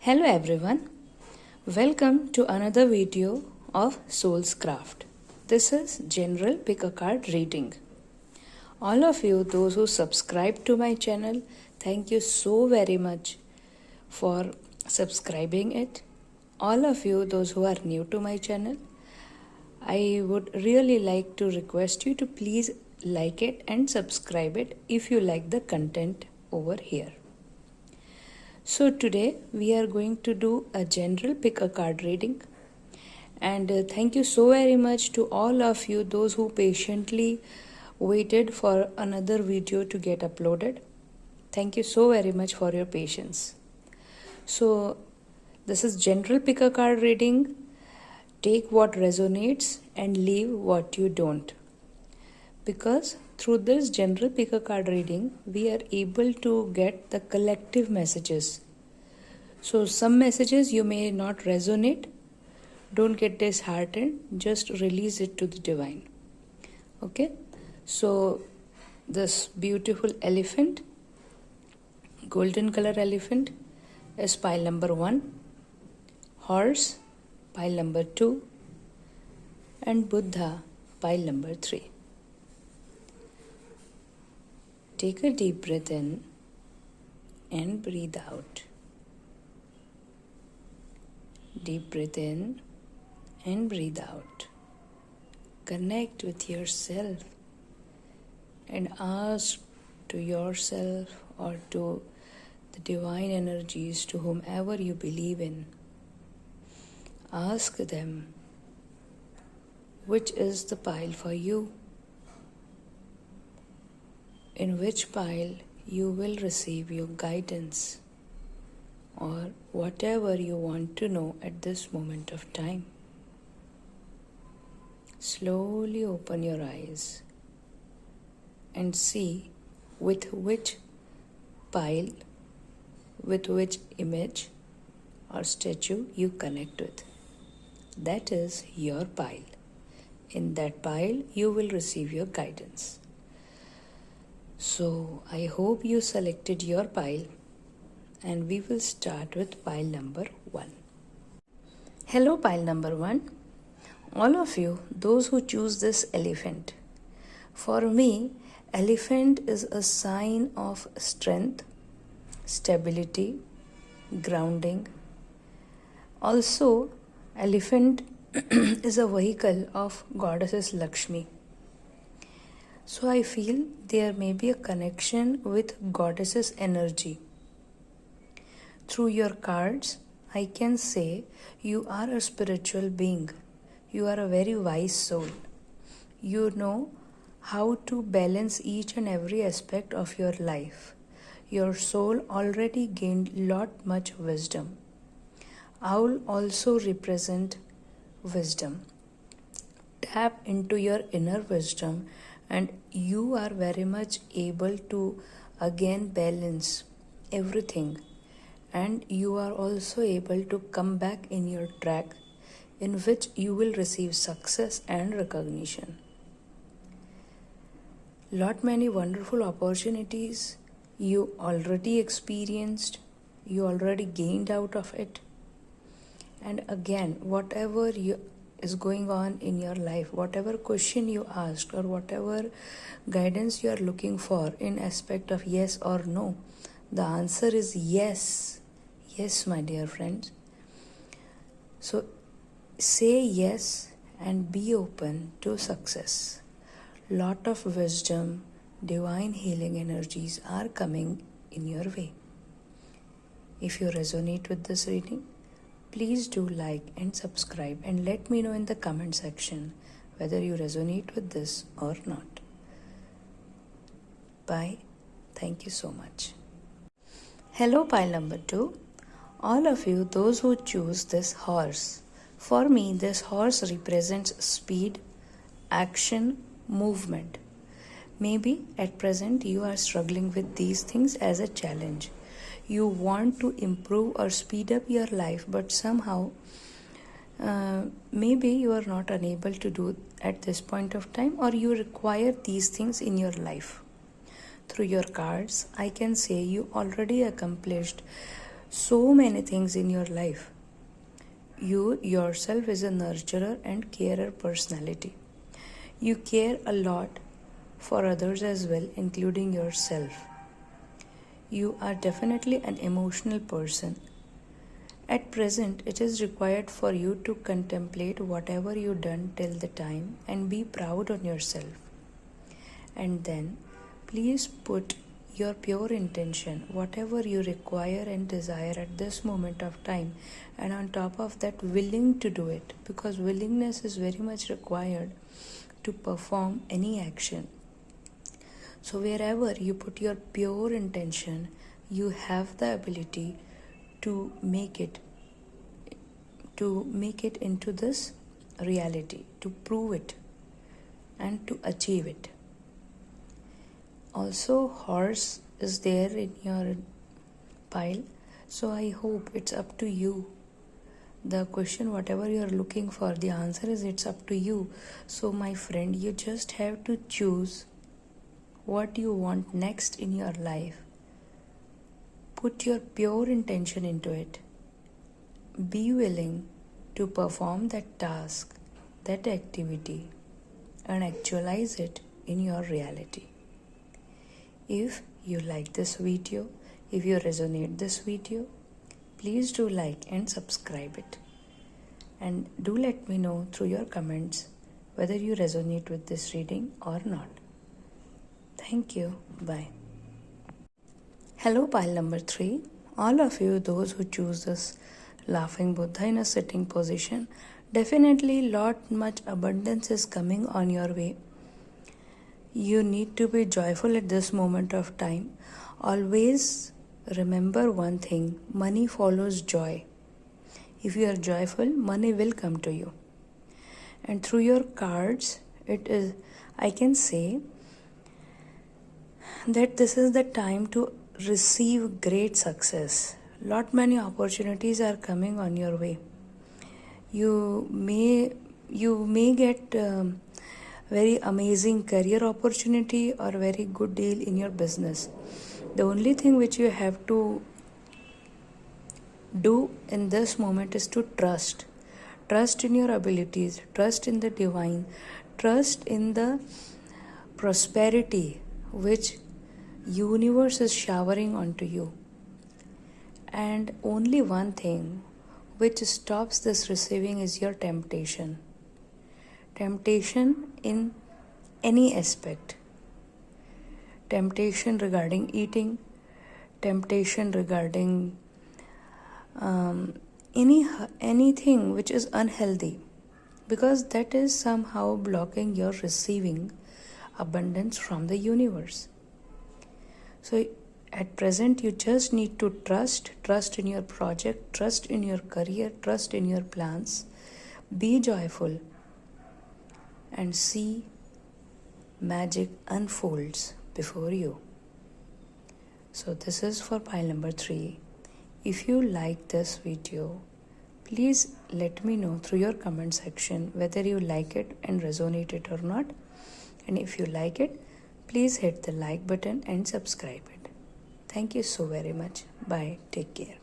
Hello everyone, welcome to another video of Soul's Craft. This is General Pick a Card reading. All of you, those who subscribe to my channel, thank you so very much for subscribing it. All of you, those who are new to my channel, I would really like to request you to please like it and subscribe it if you like the content over here. So today we are going to do a general pick a card reading, and thank you so very much to all of you, those who patiently waited for another video to get uploaded. Thank you so very much for your patience. So this is general pick a card reading. Take what resonates and leave what you don't, because through this general pick a card reading we are able to get the collective messages. So some messages you may not resonate. Don't get disheartened, just release it to the divine. Okay, so this beautiful elephant, golden color elephant, is pile number 1, horse pile number 2, and Buddha pile number 3. Take a deep breath in and breathe out. Deep breath in and breathe out. Connect with yourself and ask to yourself or to the divine energies, to whomever you believe in. Ask them, which is the pile for you? In which pile you will receive your guidance or whatever you want to know at this moment of time. Slowly open your eyes and see with which pile, with which image or statue you connect with. That is your pile. In that pile you will receive your guidance. So I hope you selected your pile, and we will start with pile number 1. Hello pile number 1. All of you, those who choose this elephant. For me, elephant is a sign of strength, stability, grounding. Also, elephant is a vehicle of goddess Lakshmi. So I feel there may be a connection with goddess's energy. Through your cards, I can say you are a spiritual being. You are a very wise soul. You know how to balance each and every aspect of your life. Your soul already gained much wisdom. Owl also represent wisdom. Tap into your inner wisdom and you are very much able to again balance everything, and you are also able to come back in your track, in which you will receive success and recognition. Many wonderful opportunities you already experienced, you already gained out of it. And again, whatever is going on in your life, whatever question you asked or whatever guidance you are looking for in aspect of yes or no, the answer is yes. Yes, my dear friends. So say yes and be open to success. Lot of wisdom, divine healing energies are coming in your way. If you resonate with this reading, please do like and subscribe and let me know in the comment section whether you resonate with this or not. Bye. Thank you so much. Hello pile number 2. All of you, those who choose this horse. For me, this horse represents speed, action, movement. Maybe at present you are struggling with these things as a challenge. You want to improve or speed up your life, but somehow maybe you are not unable to do at this point of time, or you require these things in your life. Through your cards, I can say you already accomplished so many things in your life. You yourself is a nurturer and carer personality. You care a lot for others as well, including yourself. You are definitely an emotional person. At present, it is required for you to contemplate whatever you've done till the time and be proud on yourself. And then, please put your pure intention, whatever you require and desire at this moment of time, and on top of that, willing to do it, because willingness is very much required to perform any action. So, wherever you put your pure intention, you have the ability to make it into this reality, to prove it and to achieve it. Also, horse is there in your pile, so I hope it's up to you. The question, whatever you are looking for, the answer is it's up to you. So my friend, you just have to choose what you want next in your life. Put your pure intention into it. Be willing to perform that task, that activity, and actualize it in your reality. If you like this video, if you resonate this video, please do like and subscribe it. And do let me know through your comments whether you resonate with this reading or not. Thank you. Bye. Hello, pile number 3. All of you, those who choose this laughing Buddha in a sitting much abundance is coming on your way. You need to be joyful at this moment of time. Always remember one thing: money follows joy. If you are joyful, money will come to you. And through your cards, I can say that this is the time to receive great success. Many opportunities are coming on your way. You may get very amazing career opportunity or very good deal in your business. The only thing which you have to do in this moment is to trust in your abilities, trust in the divine, trust in the prosperity which universe is showering onto you. And only one thing which stops this receiving is your temptation in any aspect. Temptation regarding eating, temptation regarding anything which is unhealthy, because that is somehow blocking your receiving abundance from the universe. So at present, you just need to trust in your project, trust in your career, trust in your plans. Be joyful and see magic unfolds before you. So this is for pile number 3. If you like this video, please let me know through your comment section whether you like it and resonate it or not. And if you like it, please hit the like button and subscribe it. Thank you so very much. Bye. Take care.